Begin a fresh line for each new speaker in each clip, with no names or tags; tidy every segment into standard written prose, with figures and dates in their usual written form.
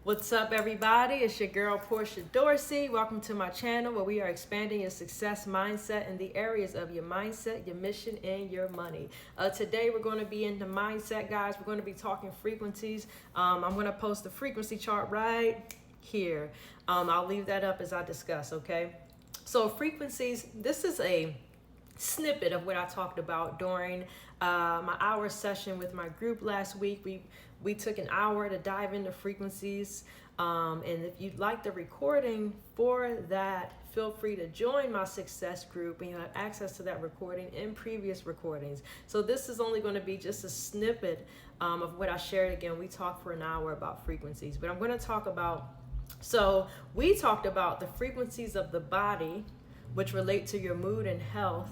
What's up, everybody? It's your girl Portia Dorsey. Welcome to my channel where we are expanding your success mindset in the areas of your mindset, your mission, and your money. Today we're going to be into mindset, guys. We're going to be talking frequencies. I'm going to post the frequency chart right here. I'll leave that up as I discuss, okay? So frequencies, this is a snippet of what I talked about during my hour session with my group last week. We took an hour to dive into frequencies. And if you'd like the recording for that, feel free to join my success group and you'll have access to that recording and previous recordings. So this is only going to be just a snippet of what I shared. Again, we talked for an hour about frequencies, but I'm going to talk about, so we talked about the frequencies of the body, which relate to your mood and health.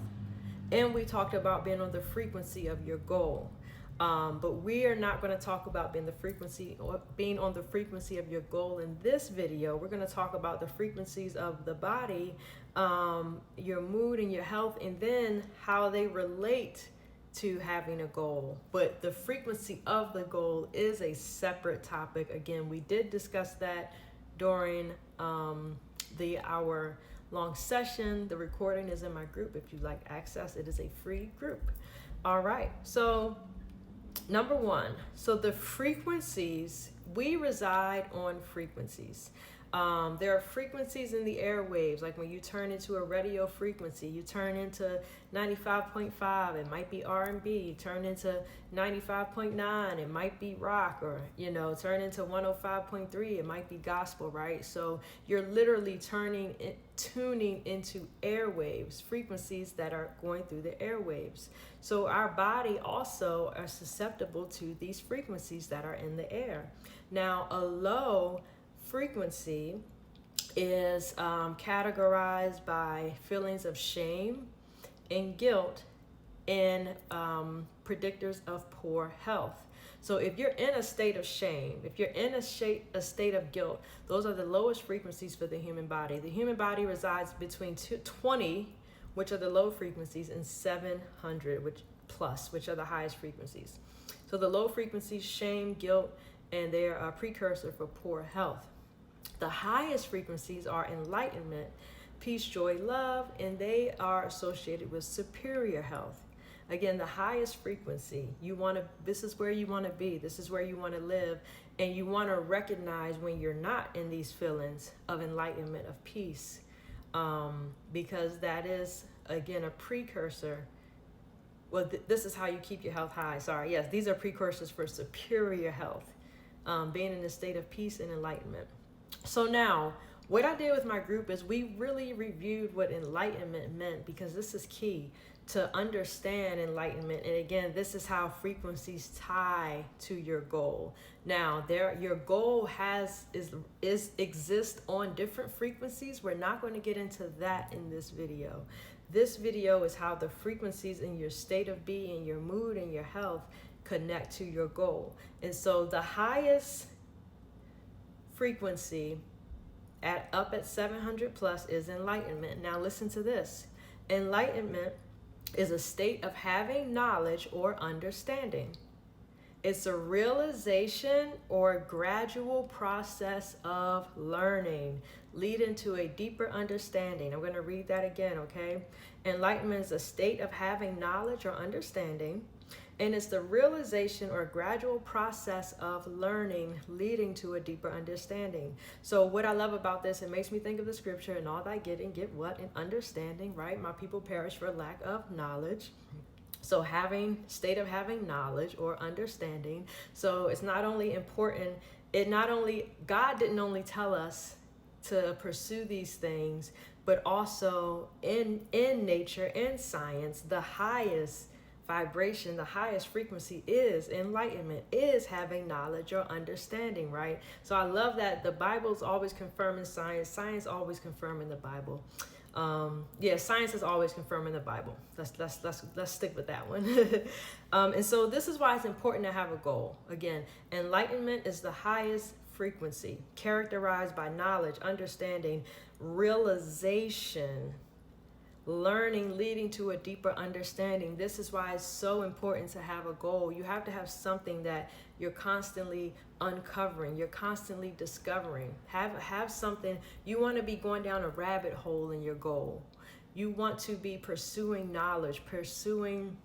And we talked about being on the frequency of your goal. But we are not going to talk about being on the frequency of your goal in this video. We're going to talk about the frequencies of the body, your mood and your health, and then how they relate to having a goal. But the frequency of the goal is a separate topic. Again, we did discuss that during the hour long session. The recording is in my group. If you'd like access, it is a free group. All right, so number one, so the frequencies, we reside on frequencies. There are frequencies in the airwaves, like when you turn into a radio frequency, you turn into 95.5, it might be R&B, you turn into 95.9, it might be rock, or, turn into 105.3, it might be gospel, right? So you're literally tuning into airwaves, frequencies that are going through the airwaves. So our body also are susceptible to these frequencies that are in the air. Now, a low frequency is categorized by feelings of shame and guilt and predictors of poor health. So if you're in a state of shame, if you're in a state of guilt, those are the lowest frequencies for the human body. The human body resides between 20, which are the low frequencies, and 700, which are the highest frequencies. So the low frequencies, shame, guilt, and they're a precursor for poor health. The highest frequencies are enlightenment, peace, joy, love, and they are associated with superior health. Again, the highest frequency, this is where you want to be, this is where you want to live, and you want to recognize when you're not in these feelings of enlightenment, of peace, because that is, again, a precursor. Well, this is how you keep your health high. Sorry, yes, these are precursors for superior health, being in a state of peace and enlightenment. So now, what I did with my group is we really reviewed what enlightenment meant, because this is key to understand enlightenment. And again, this is how frequencies tie to your goal. Now, your goal exists on different frequencies. We're not going to get into that in this video. This video is how the frequencies in your state of being, your mood, and your health connect to your goal. And so the highest frequency up at 700 plus is enlightenment. Now listen to this. Enlightenment is a state of having knowledge or understanding. It's a realization or gradual process of learning leading to a deeper understanding. I'm going to read that again, okay? Enlightenment is a state of having knowledge or understanding, and it's the realization or gradual process of learning leading to a deeper understanding. So what I love about this, it makes me think of the scripture, and all that get what? An understanding, right? My people perish for lack of knowledge. So state of having knowledge or understanding. So it's not only important, God didn't only tell us to pursue these things, but also in nature and science, the highest vibration, the highest frequency is enlightenment, is having knowledge or understanding, right? So I love that the Bible's always confirming science always confirming the Bible. Science is always confirming the Bible. Let's stick with that one. And so this is why it's important to have a goal. Again, enlightenment is the highest frequency, characterized by knowledge, understanding, realization, Learning leading to a deeper understanding. This is why it's so important to have a goal. You have to have something that you're constantly uncovering, you're constantly discovering. Have something. You want to be going down a rabbit hole in your goal. You want to be pursuing knowledge, pursuing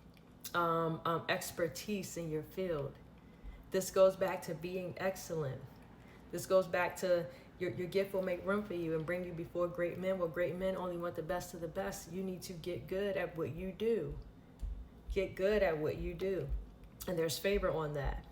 expertise in your field. This goes back to being excellent. This goes back to your gift will make room for you and bring you before great men. Well, great men only want the best of the best. You need to get good at what you do. Get good at what you do. And there's favor on that.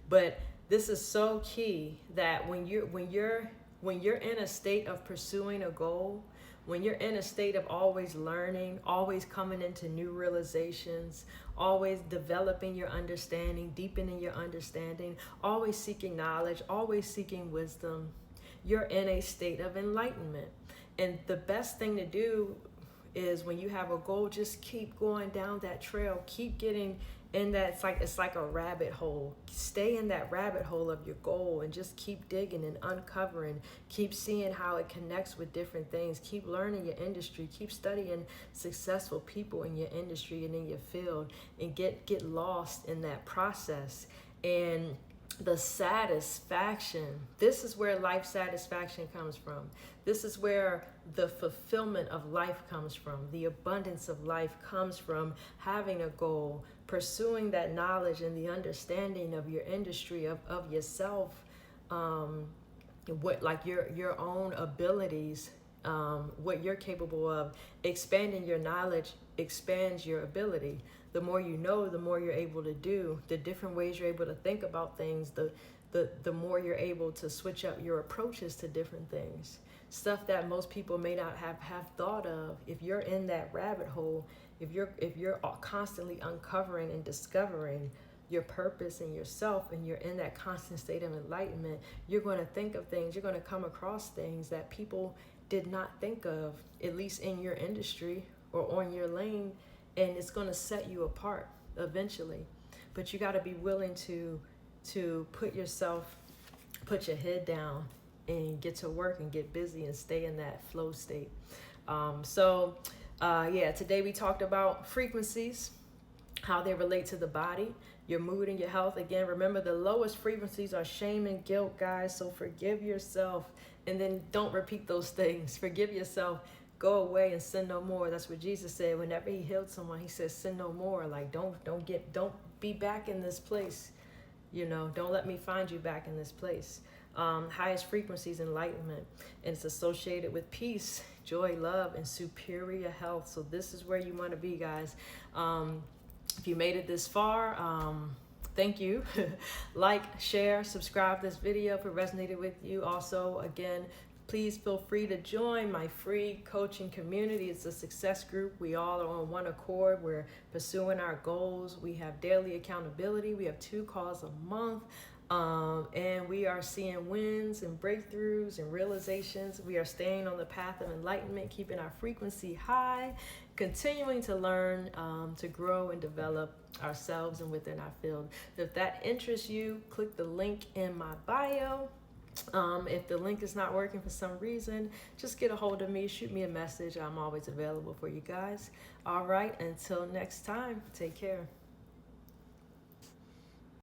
But this is so key that when you're in a state of pursuing a goal, when you're in a state of always learning, always coming into new realizations, always developing your understanding, deepening your understanding, always seeking knowledge, always seeking wisdom, you're in a state of enlightenment. And the best thing to do is when you have a goal, just keep going down that trail, keep getting in that. It's like a rabbit hole. Stay in that rabbit hole of your goal and just keep digging and uncovering. Keep seeing how it connects with different things. Keep learning your industry. Keep studying successful people in your industry and in your field, and get lost in that process. And the satisfaction, this is where life satisfaction comes from. This is where the fulfillment of life comes from. The abundance of life comes from having a goal, pursuing that knowledge and the understanding of your industry, of yourself, what, like your own abilities, what you're capable of. Expanding your knowledge expands your ability. The more you know, the more you're able to do. The different ways you're able to think about things, the more you're able to switch up your approaches to different things. Stuff that most people may not have thought of. If you're in that rabbit hole, if you're constantly uncovering and discovering your purpose and yourself, and you're in that constant state of enlightenment, you're going to think of things, you're going to come across things that people did not think of, at least in your industry or on your lane, and it's going to set you apart eventually. But you got to be willing to put your head down and get to work and get busy and stay in that flow state. Today we talked about frequencies, how they relate to the body, your mood and your health. Again, remember, the lowest frequencies are shame and guilt, guys. So forgive yourself, and then don't repeat those things. Forgive yourself. Go away and sin no more. That's what Jesus said. Whenever he healed someone, he said, sin no more. Like, don't be back in this place. Don't let me find you back in this place. Highest frequencies, enlightenment, and it's associated with peace, joy, love, and superior health. So this is where you want to be, guys. If you made it this far, thank you. Like, share, subscribe this video if it resonated with you. Also, again, please feel free to join my free coaching community. It's a success group. We all are on one accord. We're pursuing our goals. We have daily accountability. We have 2 calls a month. And we are seeing wins and breakthroughs and realizations. We are staying on the path of enlightenment, keeping our frequency high, continuing to learn, to grow and develop ourselves and within our field. If that interests you, click the link in my bio. If the link is not working for some reason, just get a hold of me, shoot me a message. I'm always available for you guys. All right, until next time, take care.